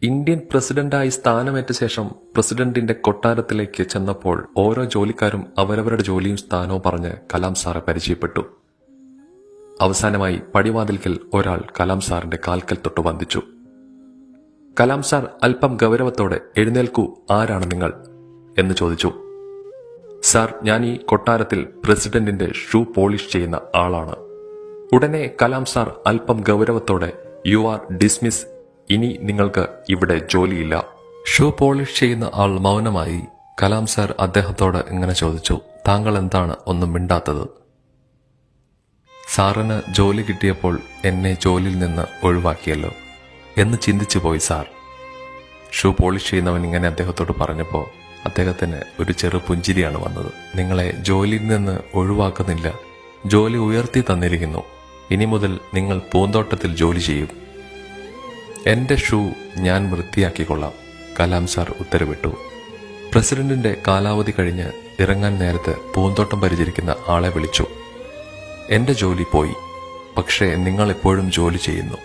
Indian പ്രസിഡന്റായി സ്ഥാനമേറ്റ ശേഷം പ്രസിഡന്റിന്റെ കൊട്ടാരത്തിലേക്ക് ചെന്നപ്പോൾ ഓരോ ജോലിക്കാരും അവരവരുടെ ജോലിയും സ്ഥാനവും പറഞ്ഞ് കലാം സാറെ പരിചയപ്പെട്ടു. അവസാനമായി പടിവാതിൽക്കൽ ഒരാൾ കലാം സാറിന്റെ കാൽക്കൽ തൊട്ട് വന്ദിച്ചു. കലാം സാർ അല്പം ഗൗരവത്തോടെ "എഴുന്നേൽക്കൂ, ആരാണ് നിങ്ങൾ?" എന്ന് ചോദിച്ചു. "സാർ, ഞാൻ ഈ കൊട്ടാരത്തിൽ പ്രസിഡന്റിന്റെ ഷൂ പോളിഷ് ചെയ്യുന്ന ആളാണ്." ഉടനെ കലാം സാർ അല്പം ഗൗരവത്തോടെ "യു ആർ ഡിസ്മിസ്, ഇനി നിങ്ങൾക്ക് ഇവിടെ ജോലിയില്ല." ഷൂ പോളിഷ് ചെയ്യുന്ന ആൾ മൗനമായി. കലാം സാർ അദ്ദേഹത്തോട് ഇങ്ങനെ ചോദിച്ചു, "താങ്കൾ എന്താണ് ഒന്നും മിണ്ടാത്തത്?" "സാറിന് ജോലി കിട്ടിയപ്പോൾ എന്നെ ജോലിയിൽ നിന്ന് ഒഴിവാക്കിയല്ലോ എന്ന് ചിന്തിച്ചു പോയി സാർ." ഷൂ പോളിഷ് ചെയ്യുന്നവൻ ഇങ്ങനെ അദ്ദേഹത്തോട് പറഞ്ഞപ്പോൾ അദ്ദേഹത്തിന് ഒരു ചെറു പുഞ്ചിരിയാണ് വന്നത്. "നിങ്ങളെ ജോലിയിൽ നിന്ന് ഒഴിവാക്കുന്നില്ല, ജോലി ഉയർത്തി തന്നിരിക്കുന്നു. ഇനി മുതൽ നിങ്ങൾ പൂന്തോട്ടത്തിൽ ജോലി ചെയ്യും." "എന്റെ ഷൂ ഞാൻ വൃത്തിയാക്കിക്കൊള്ളാം," കലാം സാർ ഉത്തരവിട്ടു. പ്രസിഡന്റിന്റെ കാലാവധി കഴിഞ്ഞ് ഇറങ്ങാൻ നേരത്ത് പൂന്തോട്ടം പരിചരിക്കുന്ന ആളെ വിളിച്ചു. "എന്റെ ജോലി പോയി, പക്ഷേ നിങ്ങൾ എപ്പോഴും ജോലി ചെയ്യുന്നു."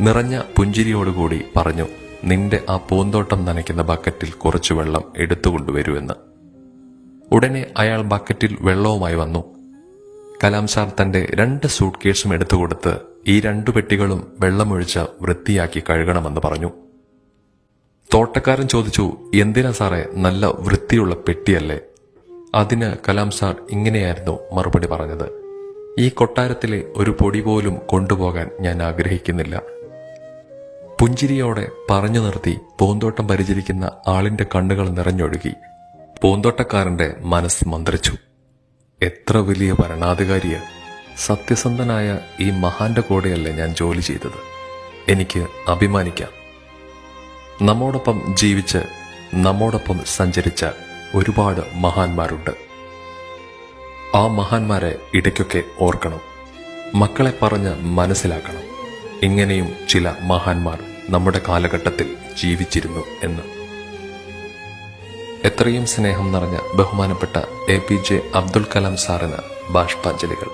നിറഞ്ഞ പുഞ്ചിരിയോടുകൂടി പറഞ്ഞു, "നിന്റെ ആ പൂന്തോട്ടം നനയ്ക്കുന്ന ബക്കറ്റിൽ കുറച്ചു വെള്ളം എടുത്തുകൊണ്ടുവരുമെന്ന്." ഉടനെ അയാൾ ബക്കറ്റിൽ വെള്ളവുമായി വന്നു. കലാം സാർ തന്റെ 2 സൂട്ട് കേസും എടുത്തുകൊടുത്ത് ഈ 2 പെട്ടികളും വെള്ളമൊഴിച്ച് വൃത്തിയാക്കി കഴുകണമെന്ന് പറഞ്ഞു. തോട്ടക്കാരൻ ചോദിച്ചു, "എന്തിനാ സാറേ, നല്ല വൃത്തിയുള്ള പെട്ടിയല്ലേ?" അതിന് കലാം സാർ ഇങ്ങനെയായിരുന്നു മറുപടി പറഞ്ഞത്, "ഈ കൊട്ടാരത്തിലെ ഒരു പൊടി പോലും കൊണ്ടുപോകാൻ ഞാൻ ആഗ്രഹിക്കുന്നില്ല." പുഞ്ചിരിയോടെ പറഞ്ഞു നിർത്തി പൂന്തോട്ടം പരിചരിക്കുന്ന ആളിന്റെ കണ്ണുകൾ നിറഞ്ഞൊഴുകി. പൂന്തോട്ടക്കാരന്റെ മനസ്സ് മന്ത്രിച്ചു. എത്ര വലിയ ഭരണാധികാരിയ! സത്യസന്ധനായ ഈ മഹാന്റെ കൂടെയല്ലേ ഞാൻ ജോലി ചെയ്തത്. എനിക്ക് അഭിമാനിക്കാം. നമ്മോടൊപ്പം ജീവിച്ച് നമ്മോടൊപ്പം സഞ്ചരിച്ച ഒരുപാട് മഹാന്മാരുണ്ട്. ആ മഹാന്മാരെ ഇടയ്ക്കൊക്കെ ഓർക്കണം, മക്കളെ പറഞ്ഞ് മനസ്സിലാക്കണം. ഇങ്ങനെയും ചില മഹാന്മാർ നമ്മുടെ കാലഘട്ടത്തിൽ ജീവിച്ചിരുന്നു എന്ന്. എത്രയും സ്നേഹം നിറഞ്ഞ ബഹുമാനപ്പെട്ട APJ അബ്ദുൽ കലാം സാറിന് ബാഷ്പാഞ്ജലികൾ.